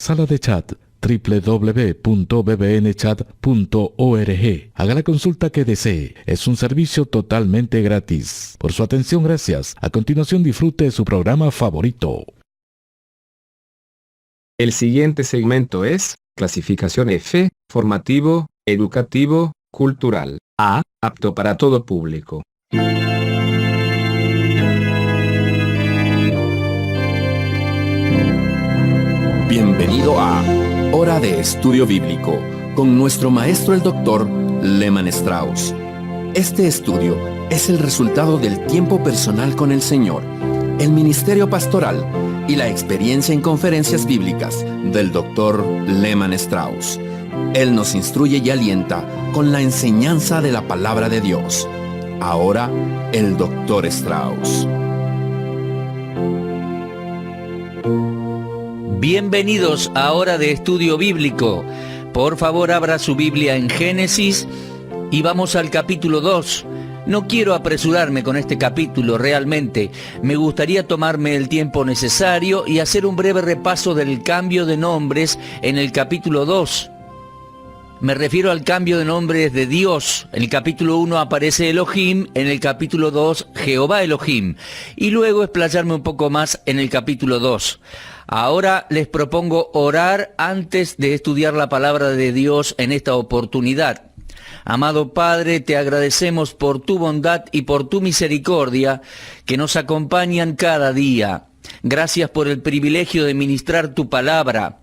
Sala de chat www.bbnchat.org. Haga la consulta que desee. Es un servicio totalmente gratis. Por su atención, gracias. A continuación, disfrute de su programa favorito. El siguiente segmento es clasificación F, formativo, educativo, cultural. A, apto para todo público. Bienvenido a Hora de Estudio Bíblico con nuestro maestro el Dr. Lehman Strauss. Este estudio es el resultado del tiempo personal con el Señor, el ministerio pastoral y la experiencia en conferencias bíblicas del Dr. Lehman Strauss. Él nos instruye y alienta con la enseñanza de la palabra de Dios. Ahora, el Dr. Strauss. Bienvenidos a Hora de Estudio Bíblico. Por favor, abra su Biblia en Génesis y vamos al capítulo 2. No quiero apresurarme con este capítulo realmente. Me gustaría tomarme el tiempo necesario y hacer un breve repaso del cambio de nombres en el capítulo 2. Me refiero al cambio de nombres de Dios. En el capítulo 1 aparece Elohim, en el capítulo 2 Jehová Elohim. Y luego explayarme un poco más en el capítulo 2. Ahora les propongo orar antes de estudiar la palabra de Dios en esta oportunidad. Amado Padre, te agradecemos por tu bondad y por tu misericordia que nos acompañan cada día. Gracias por el privilegio de ministrar tu palabra.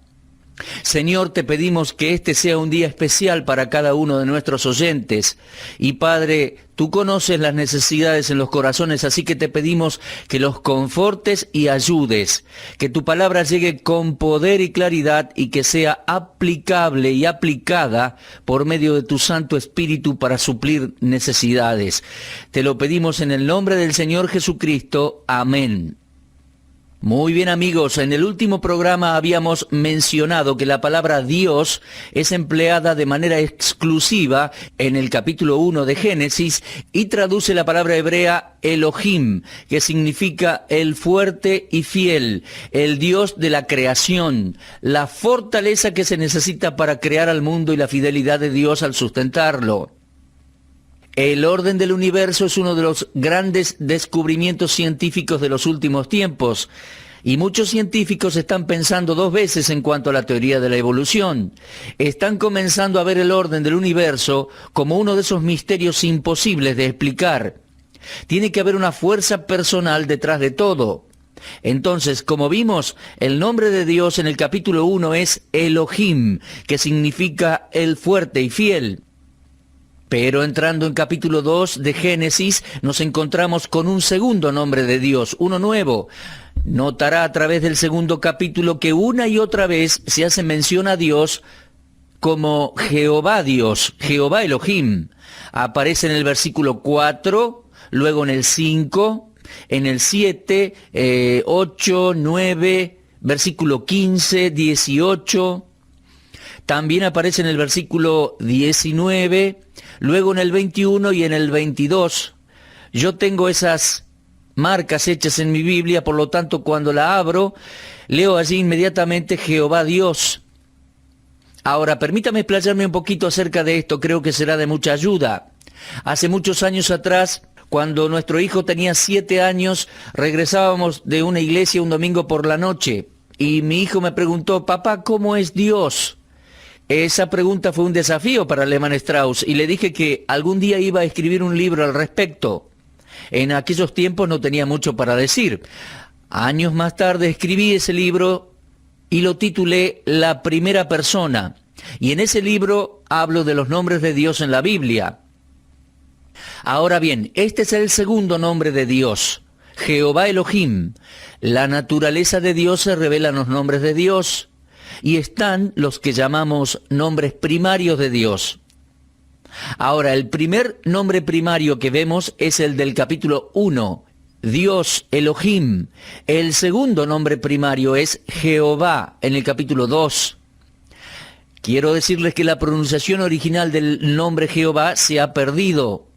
Señor, te pedimos que este sea un día especial para cada uno de nuestros oyentes. Y Padre, tú conoces las necesidades en los corazones, así que te pedimos que los confortes y ayudes, que tu palabra llegue con poder y claridad y que sea aplicable y aplicada por medio de tu Santo Espíritu para suplir necesidades. Te lo pedimos en el nombre del Señor Jesucristo. Amén. Muy bien, amigos, en el último programa habíamos mencionado que la palabra Dios es empleada de manera exclusiva en el capítulo 1 de Génesis y traduce la palabra hebrea Elohim, que significa el fuerte y fiel, el Dios de la creación, la fortaleza que se necesita para crear al mundo y la fidelidad de Dios al sustentarlo. El orden del universo es uno de los grandes descubrimientos científicos de los últimos tiempos, y muchos científicos están pensando dos veces en cuanto a la teoría de la evolución. Están comenzando a ver el orden del universo como uno de esos misterios imposibles de explicar. Tiene que haber una fuerza personal detrás de todo. Entonces, como vimos, el nombre de Dios en el capítulo 1 es Elohim, que significa el fuerte y fiel. Pero entrando en capítulo 2 de Génesis, nos encontramos con un segundo nombre de Dios, uno nuevo. Notará a través del segundo capítulo que una y otra vez se hace mención a Dios como Jehová Dios, Jehová Elohim. Aparece en el versículo 4, luego en el 5, en el 7, 8, 9, versículo 15, 18... También aparece en el versículo 19, luego en el 21 y en el 22. Yo tengo esas marcas hechas en mi Biblia, por lo tanto cuando la abro, leo allí inmediatamente Jehová Dios. Ahora, permítame explayarme un poquito acerca de esto, creo que será de mucha ayuda. Hace muchos años atrás, cuando nuestro hijo tenía 7 años, regresábamos de una iglesia un domingo por la noche, y mi hijo me preguntó, papá, ¿cómo es Dios? Esa pregunta fue un desafío para Lehman Strauss y le dije que algún día iba a escribir un libro al respecto. En aquellos tiempos no tenía mucho para decir. Años más tarde escribí ese libro y lo titulé La Primera Persona. Y en ese libro hablo de los nombres de Dios en la Biblia. Ahora bien, este es el segundo nombre de Dios, Jehová Elohim. La naturaleza de Dios se revela en los nombres de Dios. Y están los que llamamos nombres primarios de Dios. Ahora, el primer nombre primario que vemos es el del capítulo 1, Dios, Elohim. El segundo nombre primario es Jehová, en el capítulo 2. Quiero decirles que la pronunciación original del nombre Jehová se ha perdido.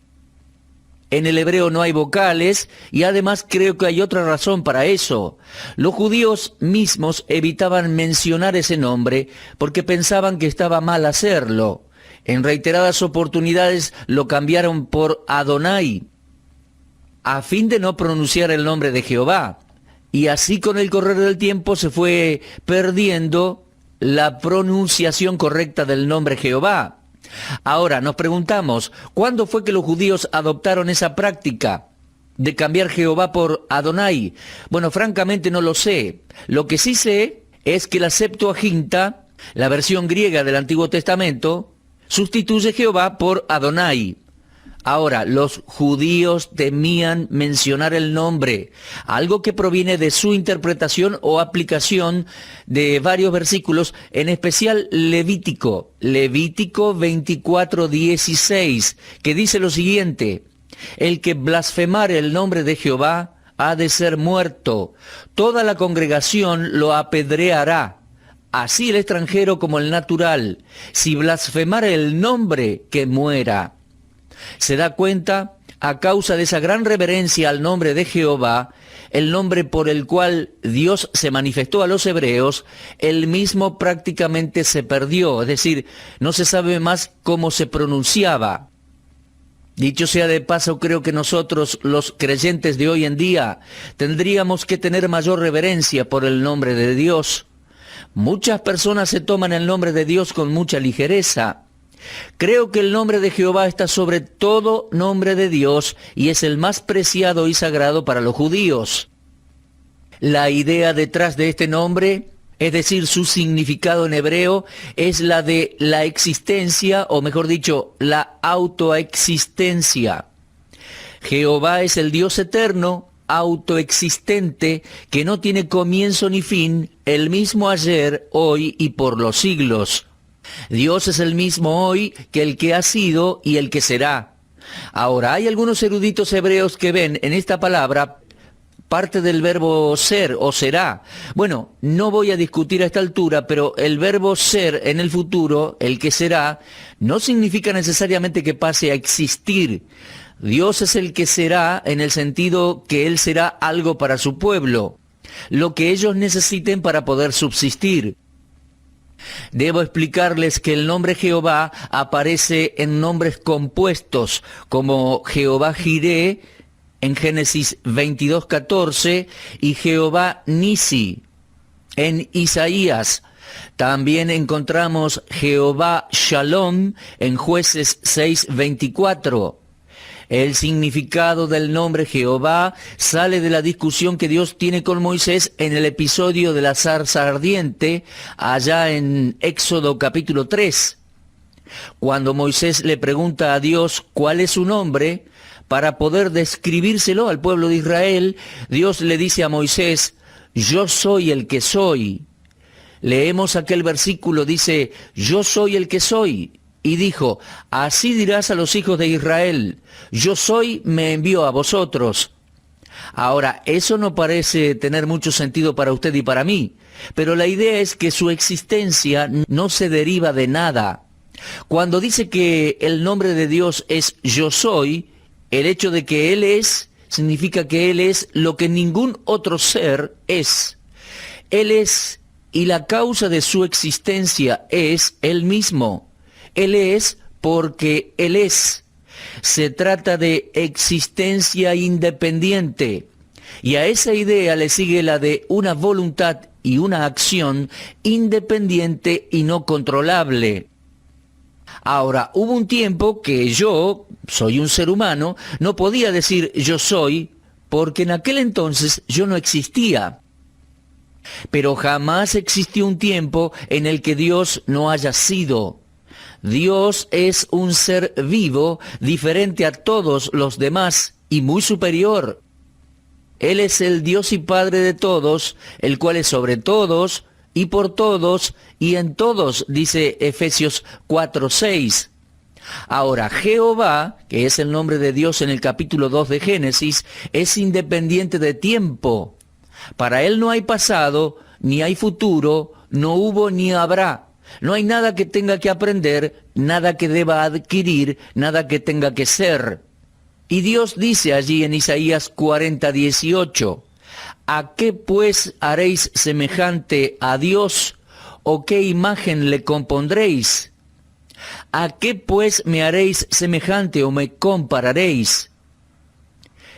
En el hebreo no hay vocales y además creo que hay otra razón para eso. Los judíos mismos evitaban mencionar ese nombre porque pensaban que estaba mal hacerlo. En reiteradas oportunidades lo cambiaron por Adonai, a fin de no pronunciar el nombre de Jehová. Y así con el correr del tiempo se fue perdiendo la pronunciación correcta del nombre Jehová. Ahora nos preguntamos, ¿cuándo fue que los judíos adoptaron esa práctica de cambiar Jehová por Adonai? Bueno, francamente no lo sé. Lo que sí sé es que la Septuaginta, la versión griega del Antiguo Testamento, sustituye Jehová por Adonai. Ahora, los judíos temían mencionar el nombre, algo que proviene de su interpretación o aplicación de varios versículos, en especial Levítico 24:16, que dice lo siguiente: el que blasfemare el nombre de Jehová ha de ser muerto, toda la congregación lo apedreará, así el extranjero como el natural, si blasfemare el nombre, que muera. Se da cuenta, a causa de esa gran reverencia al nombre de Jehová, el nombre por el cual Dios se manifestó a los hebreos, el mismo prácticamente se perdió, es decir, no se sabe más cómo se pronunciaba. Dicho sea de paso, creo que nosotros, los creyentes de hoy en día, tendríamos que tener mayor reverencia por el nombre de Dios. Muchas personas se toman el nombre de Dios con mucha ligereza. Creo que el nombre de Jehová está sobre todo nombre de Dios y es el más preciado y sagrado para los judíos. La idea detrás de este nombre, es decir, su significado en hebreo, es la de la existencia, o mejor dicho, la autoexistencia. Jehová es el Dios eterno, autoexistente, que no tiene comienzo ni fin, el mismo ayer, hoy y por los siglos. Dios es el mismo hoy que el que ha sido y el que será. Ahora, hay algunos eruditos hebreos que ven en esta palabra parte del verbo ser o será. Bueno, no voy a discutir a esta altura, pero el verbo ser en el futuro, el que será, no significa necesariamente que pase a existir. Dios es el que será en el sentido que Él será algo para su pueblo, lo que ellos necesiten para poder subsistir. Debo explicarles que el nombre Jehová aparece en nombres compuestos, como Jehová Jireh en Génesis 22:14 y Jehová Nisi en Isaías. También encontramos Jehová Shalom en Jueces 6:24. El significado del nombre Jehová sale de la discusión que Dios tiene con Moisés en el episodio de la zarza ardiente, allá en Éxodo capítulo 3. Cuando Moisés le pregunta a Dios cuál es su nombre, para poder describírselo al pueblo de Israel, Dios le dice a Moisés: yo soy el que soy. Leemos aquel versículo, dice: yo soy el que soy. Y dijo: así dirás a los hijos de Israel, yo soy, me envío a vosotros. Ahora, eso no parece tener mucho sentido para usted y para mí, pero la idea es que su existencia no se deriva de nada. Cuando dice que el nombre de Dios es yo soy, el hecho de que Él es, significa que Él es lo que ningún otro ser es. Él es, y la causa de su existencia es Él mismo. Él es porque Él es. Se trata de existencia independiente. Y a esa idea le sigue la de una voluntad y una acción independiente y no controlable. Ahora, hubo un tiempo que yo, soy un ser humano, no podía decir yo soy, porque en aquel entonces yo no existía. Pero jamás existió un tiempo en el que Dios no haya sido. Dios es un ser vivo, diferente a todos los demás y muy superior. Él es el Dios y Padre de todos, el cual es sobre todos y por todos y en todos, dice Efesios 4:6. Ahora, Jehová, que es el nombre de Dios en el capítulo 2 de Génesis, es independiente de tiempo. Para Él no hay pasado, ni hay futuro, no hubo ni habrá. No hay nada que tenga que aprender, nada que deba adquirir, nada que tenga que ser. Y Dios dice allí en Isaías 40:18, ¿a qué pues haréis semejante a Dios? ¿O qué imagen le compondréis? ¿A qué pues me haréis semejante o me compararéis?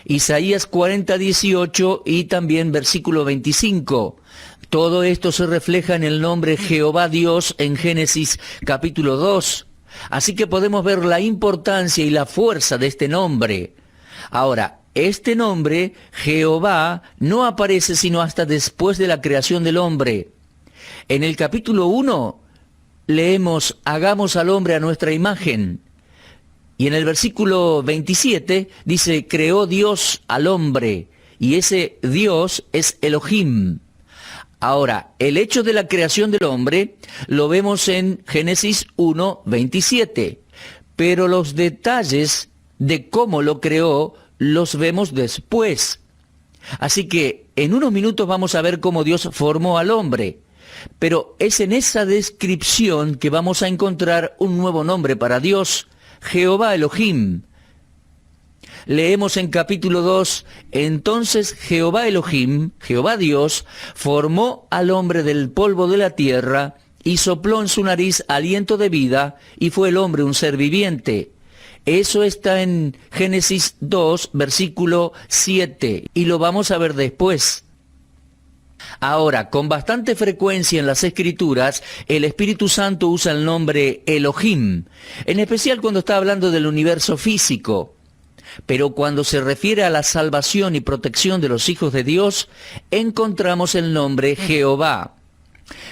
Isaías 40:18 y también versículo 25. Todo esto se refleja en el nombre Jehová Dios en Génesis capítulo 2. Así que podemos ver la importancia y la fuerza de este nombre. Ahora, este nombre, Jehová, no aparece sino hasta después de la creación del hombre. En el capítulo 1 leemos, hagamos al hombre a nuestra imagen. Y en el versículo 27 dice, creó Dios al hombre, y ese Dios es Elohim. Ahora, el hecho de la creación del hombre lo vemos en Génesis 1:27, pero los detalles de cómo lo creó los vemos después. Así que en unos minutos vamos a ver cómo Dios formó al hombre, pero es en esa descripción que vamos a encontrar un nuevo nombre para Dios, Jehová Elohim. Leemos en capítulo 2, entonces Jehová Elohim, Jehová Dios, formó al hombre del polvo de la tierra y sopló en su nariz aliento de vida y fue el hombre un ser viviente. Eso está en Génesis 2, versículo 7, y lo vamos a ver después. Ahora, con bastante frecuencia en las Escrituras, el Espíritu Santo usa el nombre Elohim, en especial cuando está hablando del universo físico. Pero cuando se refiere a la salvación y protección de los hijos de Dios, encontramos el nombre Jehová.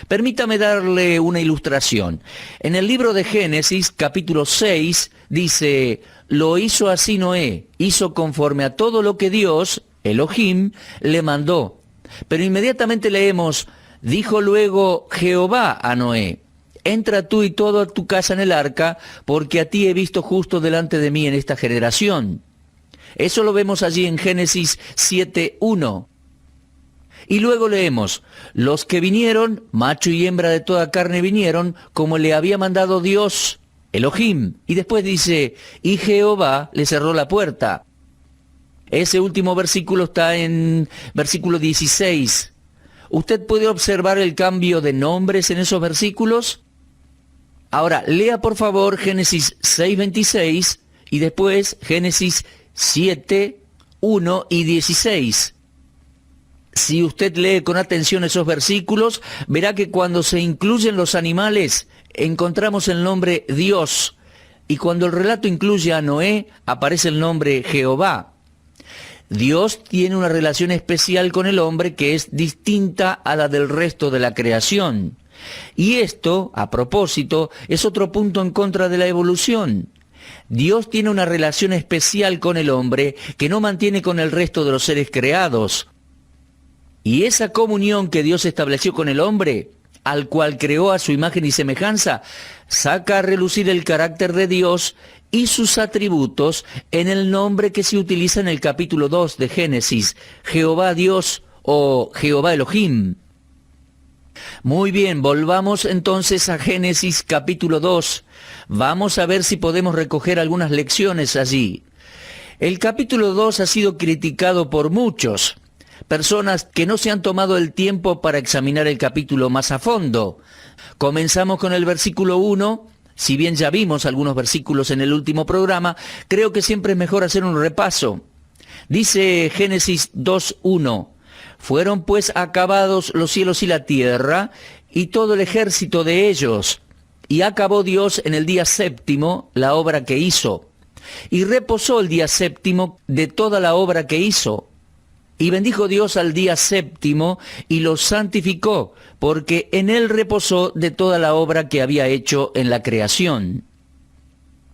Permítame darle una ilustración. En el libro de Génesis, capítulo 6, dice, lo hizo así Noé, hizo conforme a todo lo que Dios, Elohim, le mandó. Pero inmediatamente leemos, dijo luego Jehová a Noé, entra tú y toda tu casa en el arca, porque a ti he visto justo delante de mí en esta generación. Eso lo vemos allí en Génesis 7:1. Y luego leemos, los que vinieron, macho y hembra de toda carne vinieron, como le había mandado Dios, Elohim. Y después dice, y Jehová le cerró la puerta. Ese último versículo está en versículo 16. ¿Usted puede observar el cambio de nombres en esos versículos? Ahora, lea por favor Génesis 6:26 y después Génesis 7:1 y 16. Si usted lee con atención esos versículos, verá que cuando se incluyen los animales, encontramos el nombre Dios. Y cuando el relato incluye a Noé, aparece el nombre Jehová. Dios tiene una relación especial con el hombre que es distinta a la del resto de la creación. Y esto, a propósito, es otro punto en contra de la evolución. Dios tiene una relación especial con el hombre que no mantiene con el resto de los seres creados. Y esa comunión que Dios estableció con el hombre, al cual creó a su imagen y semejanza, saca a relucir el carácter de Dios y sus atributos en el nombre que se utiliza en el capítulo 2 de Génesis, Jehová Dios o Jehová Elohim. Muy bien, volvamos entonces a Génesis capítulo 2. Vamos a ver si podemos recoger algunas lecciones allí. El capítulo 2 ha sido criticado por muchos, personas que no se han tomado el tiempo para examinar el capítulo más a fondo. Comenzamos con el versículo 1. Si bien ya vimos algunos versículos en el último programa, creo que siempre es mejor hacer un repaso. Dice Génesis 2:1, fueron pues acabados los cielos y la tierra, y todo el ejército de ellos. Y acabó Dios en el día séptimo la obra que hizo. Y reposó el día séptimo de toda la obra que hizo. Y bendijo Dios al día séptimo y lo santificó, porque en él reposó de toda la obra que había hecho en la creación.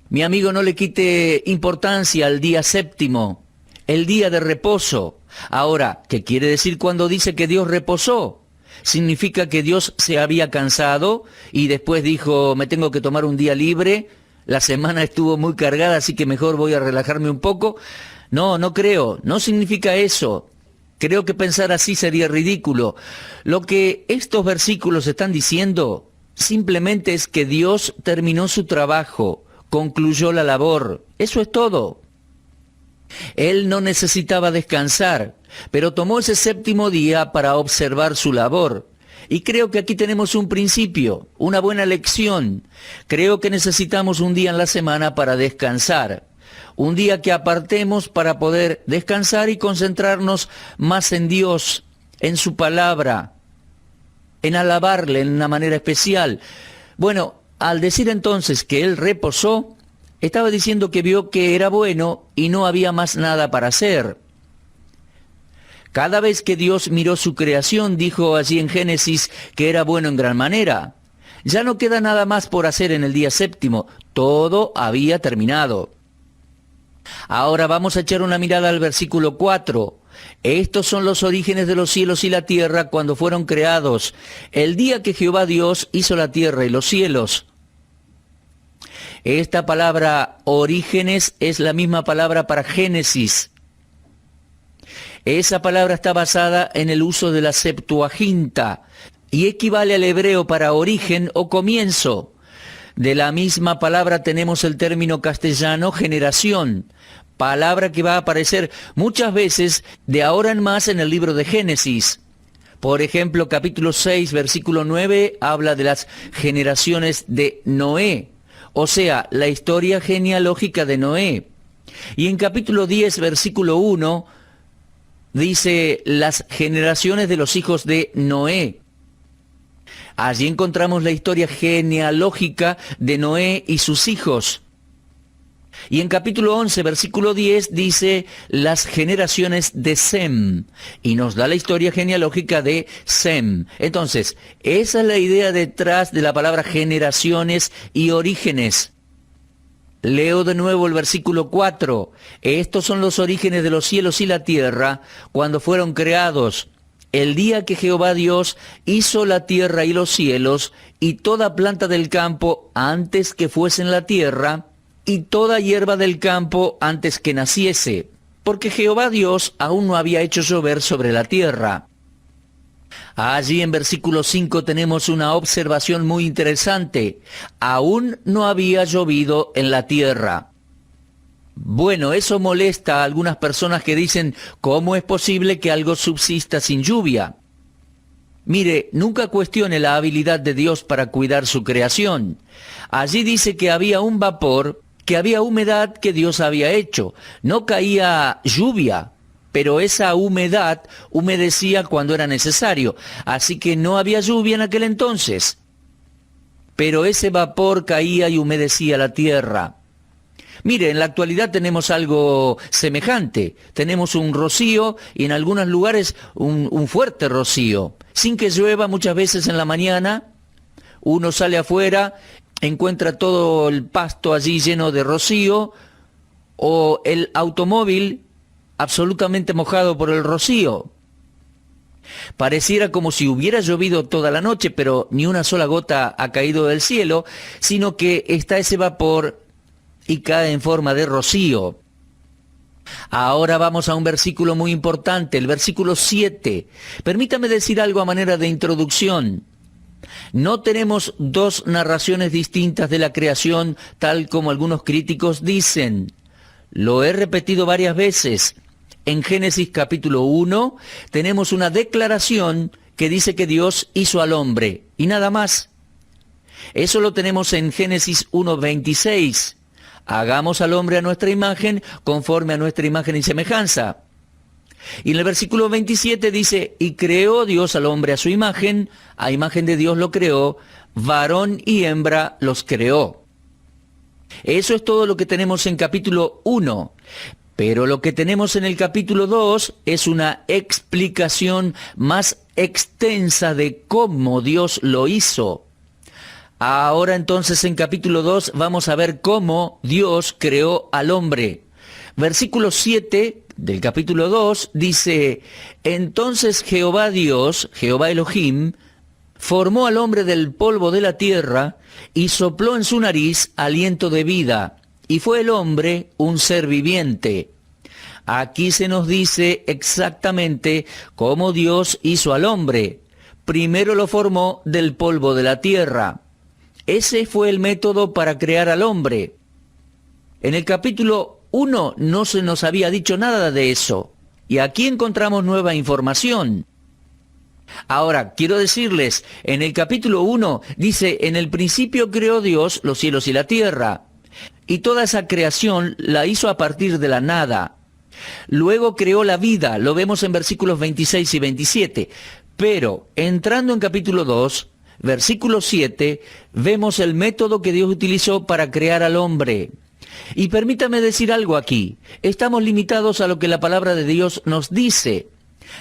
Mi amigo, no le quite importancia al día séptimo, el día de reposo. Ahora, ¿qué quiere decir cuando dice que Dios reposó? ¿Significa que Dios se había cansado y después dijo, me tengo que tomar un día libre? La semana estuvo muy cargada, así que mejor voy a relajarme un poco. No, no creo, no significa eso. Creo que pensar así sería ridículo. Lo que estos versículos están diciendo simplemente es que Dios terminó su trabajo, concluyó la labor. Eso es todo. Él no necesitaba descansar, pero tomó ese séptimo día para observar su labor. Y creo que aquí tenemos un principio, una buena lección. Creo que necesitamos un día en la semana para descansar. Un día que apartemos para poder descansar y concentrarnos más en Dios, en su palabra, en alabarle en una manera especial. Bueno, al decir entonces que Él reposó, estaba diciendo que vio que era bueno y no había más nada para hacer. Cada vez que Dios miró su creación, dijo allí en Génesis que era bueno en gran manera. Ya no queda nada más por hacer en el día séptimo. Todo había terminado. Ahora vamos a echar una mirada al versículo 4. Estos son los orígenes de los cielos y la tierra cuando fueron creados, el día que Jehová Dios hizo la tierra y los cielos. Esta palabra orígenes es la misma palabra para Génesis. Esa palabra está basada en el uso de la Septuaginta y equivale al hebreo para origen o comienzo. De la misma palabra tenemos el término castellano generación, palabra que va a aparecer muchas veces de ahora en más en el libro de Génesis. Por ejemplo, capítulo 6, versículo 9, habla de las generaciones de Noé, o sea, la historia genealógica de Noé. Y en capítulo 10, versículo 1, dice las generaciones de los hijos de Noé. Allí encontramos la historia genealógica de Noé y sus hijos. Y en capítulo 11, versículo 10, dice las generaciones de Sem, y nos da la historia genealógica de Sem. Entonces, esa es la idea detrás de la palabra generaciones y orígenes. Leo de nuevo el versículo 4. Estos son los orígenes de los cielos y la tierra cuando fueron creados, el día que Jehová Dios hizo la tierra y los cielos, y toda planta del campo antes que fuesen la tierra, y toda hierba del campo antes que naciese, porque Jehová Dios aún no había hecho llover sobre la tierra. Allí en versículo 5 tenemos una observación muy interesante. Aún no había llovido en la tierra. Bueno, eso molesta a algunas personas que dicen, ¿cómo es posible que algo subsista sin lluvia? Mire, nunca cuestione la habilidad de Dios para cuidar su creación. Allí dice que había un vapor, que había humedad que Dios había hecho. No caía lluvia, pero esa humedad humedecía cuando era necesario. Así que no había lluvia en aquel entonces. Pero ese vapor caía y humedecía la tierra. Mire, en la actualidad tenemos algo semejante. Tenemos un rocío y en algunos lugares un fuerte rocío. Sin que llueva muchas veces en la mañana, uno sale afuera, encuentra todo el pasto allí lleno de rocío, o el automóvil absolutamente mojado por el rocío. Pareciera como si hubiera llovido toda la noche, pero ni una sola gota ha caído del cielo, sino que está ese vapor y cae en forma de rocío. Ahora vamos a un versículo muy importante, el versículo 7. Permítame decir algo a manera de introducción. No tenemos dos narraciones distintas de la creación, tal como algunos críticos dicen. Lo he repetido varias veces. En Génesis capítulo 1 tenemos una declaración que dice que Dios hizo al hombre, y nada más. Eso lo tenemos en Génesis 1:26. Hagamos al hombre a nuestra imagen, conforme a nuestra imagen y semejanza. Y en el versículo 27 dice, y creó Dios al hombre a su imagen, a imagen de Dios lo creó, varón y hembra los creó. Eso es todo lo que tenemos en capítulo 1. Pero lo que tenemos en el capítulo 2 es una explicación más extensa de cómo Dios lo hizo. Ahora entonces en capítulo 2 vamos a ver cómo Dios creó al hombre. Versículo 7 del capítulo 2 dice, entonces Jehová Dios, Jehová Elohim, formó al hombre del polvo de la tierra y sopló en su nariz aliento de vida, y fue el hombre un ser viviente. Aquí se nos dice exactamente cómo Dios hizo al hombre. Primero lo formó del polvo de la tierra. Ese fue el método para crear al hombre. En el capítulo 1 no se nos había dicho nada de eso. Y aquí encontramos nueva información. Ahora, quiero decirles, en el capítulo 1 dice, en el principio creó Dios los cielos y la tierra. Y toda esa creación la hizo a partir de la nada. Luego creó la vida, lo vemos en versículos 26 y 27. Pero, entrando en capítulo 2, versículo 7, vemos el método que Dios utilizó para crear al hombre. Y permítame decir algo aquí. Estamos limitados a lo que la palabra de Dios nos dice.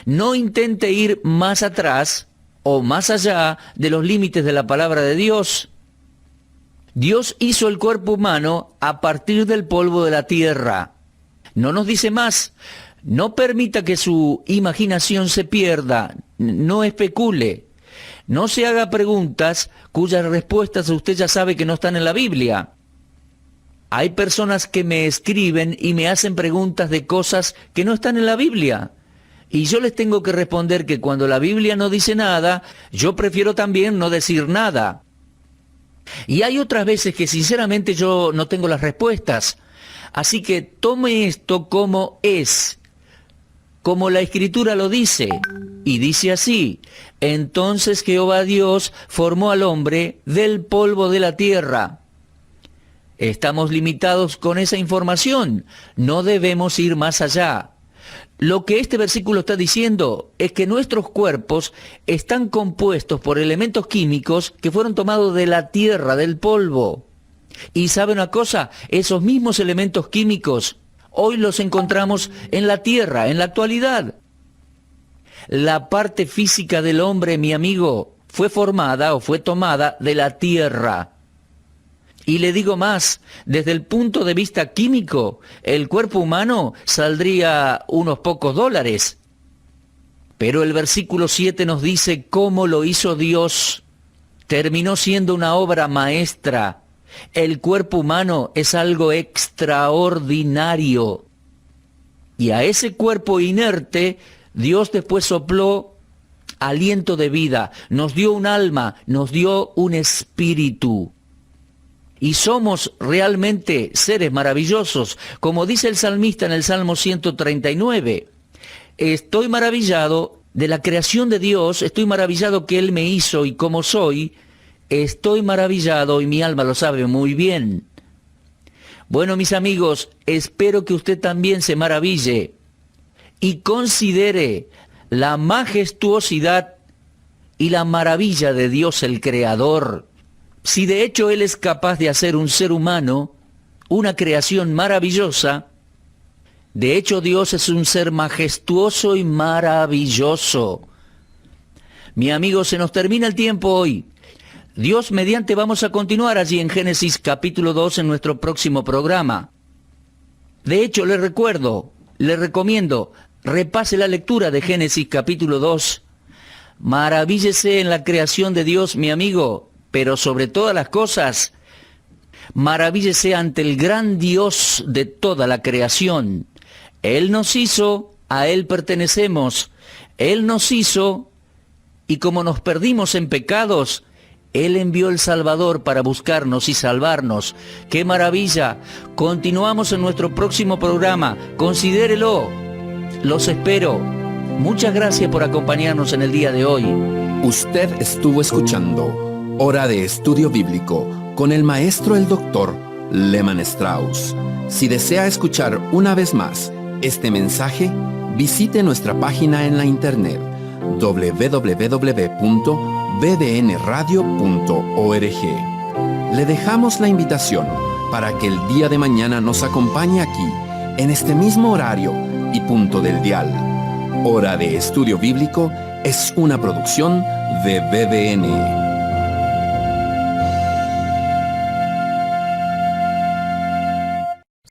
No intente ir más atrás o más allá de los límites de la palabra de Dios. Dios hizo el cuerpo humano a partir del polvo de la tierra. No nos dice más. No permita que su imaginación se pierda. No especule. No se haga preguntas cuyas respuestas usted ya sabe que no están en la Biblia. Hay personas que me escriben y me hacen preguntas de cosas que no están en la Biblia. Y yo les tengo que responder que cuando la Biblia no dice nada, yo prefiero también no decir nada. Y hay otras veces que sinceramente yo no tengo las respuestas. Así que tome esto como es, como la Escritura lo dice. Y dice así: entonces Jehová Dios formó al hombre del polvo de la tierra. Estamos limitados con esa información. No debemos ir más allá. Lo que este versículo está diciendo es que nuestros cuerpos están compuestos por elementos químicos que fueron tomados de la tierra, del polvo. Y ¿sabe una cosa? Esos mismos elementos químicos hoy los encontramos en la tierra, en la actualidad. La parte física del hombre, mi amigo, fue formada o fue tomada de la tierra. Y le digo más, desde el punto de vista químico, el cuerpo humano saldría unos pocos dólares. Pero el versículo 7 nos dice cómo lo hizo Dios. Terminó siendo una obra maestra. El cuerpo humano es algo extraordinario. Y a ese cuerpo inerte, Dios después sopló aliento de vida, nos dio un alma, nos dio un espíritu. Y somos realmente seres maravillosos, como dice el salmista en el Salmo 139. Estoy maravillado de la creación de Dios, estoy maravillado que Él me hizo y como soy, estoy maravillado y mi alma lo sabe muy bien. Bueno, mis amigos, espero que usted también se maraville y considere la majestuosidad y la maravilla de Dios el Creador. Si de hecho Él es capaz de hacer un ser humano, una creación maravillosa, de hecho Dios es un ser majestuoso y maravilloso. Mi amigo, se nos termina el tiempo hoy. Dios mediante vamos a continuar allí en Génesis capítulo 2 en nuestro próximo programa. De hecho, le recomiendo, repase la lectura de Génesis capítulo 2. Maravíllese en la creación de Dios, mi amigo, pero sobre todas las cosas, maravíllese ante el gran Dios de toda la creación. Él nos hizo, a Él pertenecemos. Él nos hizo, y como nos perdimos en pecados, Él envió el Salvador para buscarnos y salvarnos. ¡Qué maravilla! Continuamos en nuestro próximo programa. Considérelo. Los espero. Muchas gracias por acompañarnos en el día de hoy. Usted estuvo escuchando Hora de Estudio Bíblico con el maestro el doctor Lehman Strauss. Si desea escuchar una vez más este mensaje, visite nuestra página en la internet www.bbnradio.org. Le dejamos la invitación para que el día de mañana nos acompañe aquí, en este mismo horario y punto del dial. Hora de Estudio Bíblico es una producción de BBN.